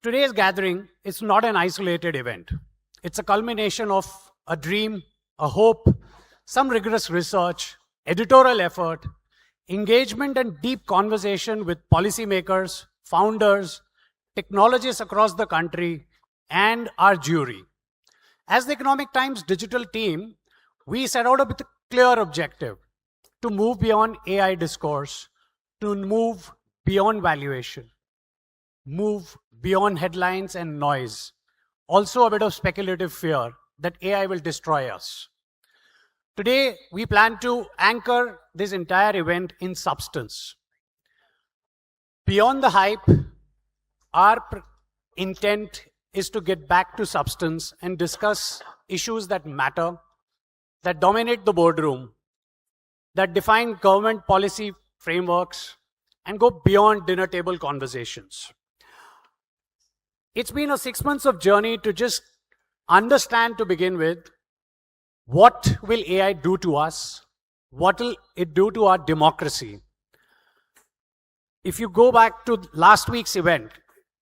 Today's gathering is not an isolated event. It's a culmination of a dream, a hope, some rigorous research, editorial effort, engagement and deep conversation with policymakers, founders, technologists across the country, and our jury. As the Economic Times digital team, we set out with a clear objective to move beyond AI discourse, to move beyond valuation, move beyond headlines and noise. Also, a bit of speculative fear that AI will destroy us. Today, we plan to anchor this entire event in substance. Beyond the hype, our intent is to get back to substance and discuss issues that matter, that dominate the boardroom, that define government policy frameworks, and go beyond dinner table conversations. It's been a 6 months of journey to just understand, to begin with, what will AI do to us? What will it do to our democracy? If you go back to last week's event,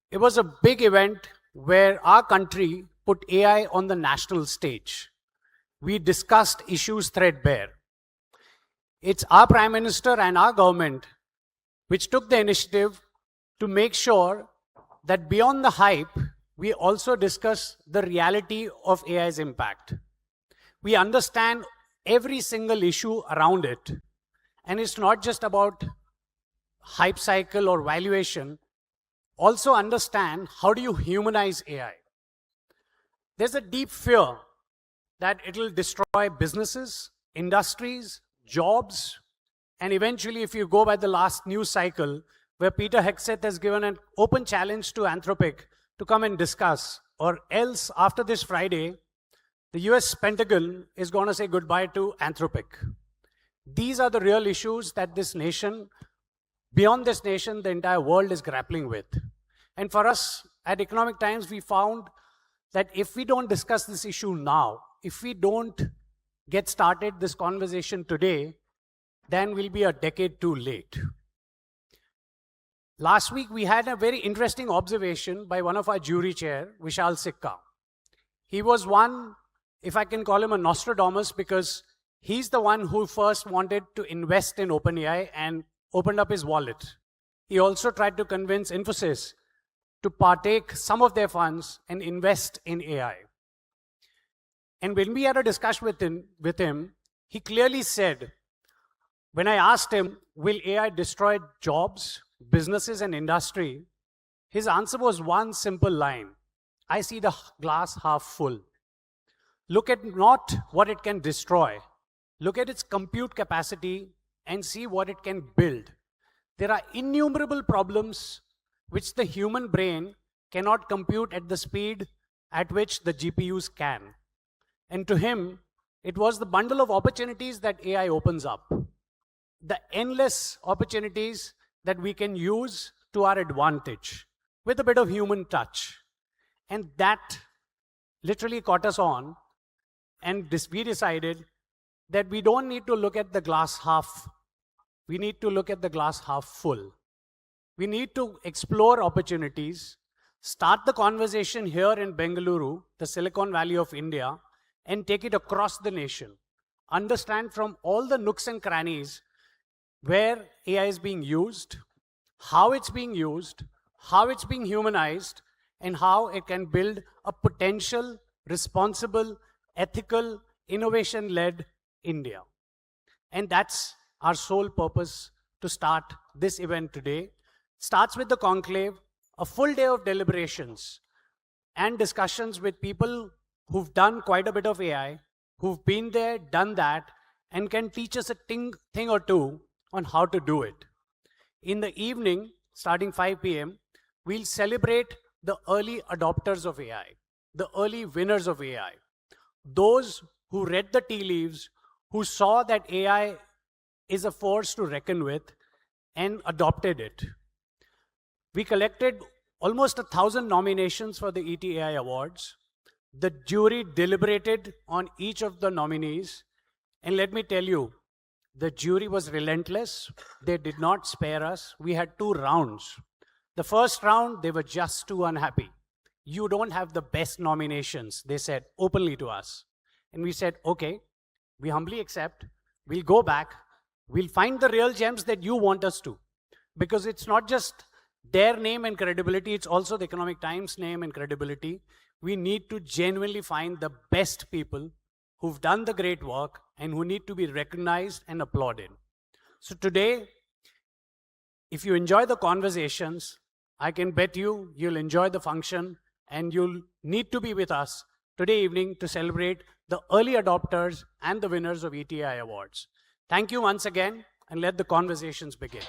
it was a big event where our country put AI on the national stage. We discussed issues threadbare. It's our Prime Minister and our government which took the initiative to make sure that beyond the hype, we also discuss the reality of AI's impact. We understand every single issue around it. And it's not just about hype cycle or valuation. Also understand, how do you humanize AI? There's a deep fear that it'll destroy businesses, industries, jobs, and eventually, if you go by the last news cycle, where Peter Hegseth has given an open challenge to Anthropic to come and discuss, or else after this Friday, the US Pentagon is going to say goodbye to Anthropic. These are the real issues that this nation, beyond this nation, the entire world is grappling with. And for us at Economic Times, we found that if we don't discuss this issue now, if we don't get started this conversation today, then we'll be a decade too late. Last week, we had a very interesting observation by one of our jury chair, Vishal Sikka. He was one, if I can call him a Nostradamus, because he's the one who first wanted to invest in OpenAI and opened up his wallet. He also tried to convince Infosys to partake some of their funds and invest in AI. And when we had a discussion with him, he clearly said, when I asked him, will AI destroy jobs, businesses, and industry? His answer was one simple line: I see the glass half full. Look at not what it can destroy. Look at its compute capacity and see what it can build. There are innumerable problems which the human brain cannot compute at the speed at which the GPUs can. And to him, it was the bundle of opportunities that AI opens up. The endless opportunities that we can use to our advantage with a bit of human touch. And that literally caught us on, and we decided that we don't need to look at the glass half. We need to look at the glass half full. We need to explore opportunities, start the conversation here in Bengaluru, the Silicon Valley of India, and take it across the nation. Understand from all the nooks and crannies where AI is being used, how it's being used, how it's being humanized, and how it can build a potential, responsible, ethical, innovation-led India. And that's our sole purpose to start this event today. Starts with the Conclave, a full day of deliberations and discussions with people who've done quite a bit of AI, who've been there, done that, and can teach us a thing or two on how to do it. In the evening, starting 5 p.m., we'll celebrate the early adopters of AI, the early winners of AI, those who read the tea leaves, who saw that AI is a force to reckon with and adopted it. We collected almost 1,000 nominations for the ETAI Awards. The jury deliberated on each of the nominees, and let me tell you, the jury was relentless. They did not spare us. We had 2 rounds. The first round, they were just too unhappy. You don't have the best nominations, they said openly to us. And we said, okay, we humbly accept, we'll go back, we'll find the real gems that you want us to. Because it's not just their name and credibility, it's also the Economic Times name and credibility. We need to genuinely find the best people who've done the great work and who need to be recognized and applauded. So today, if you enjoy the conversations, I can bet you'll enjoy the function and you'll need to be with us today evening to celebrate the early adopters and the winners of ETI awards. Thank you once again, and let the conversations begin.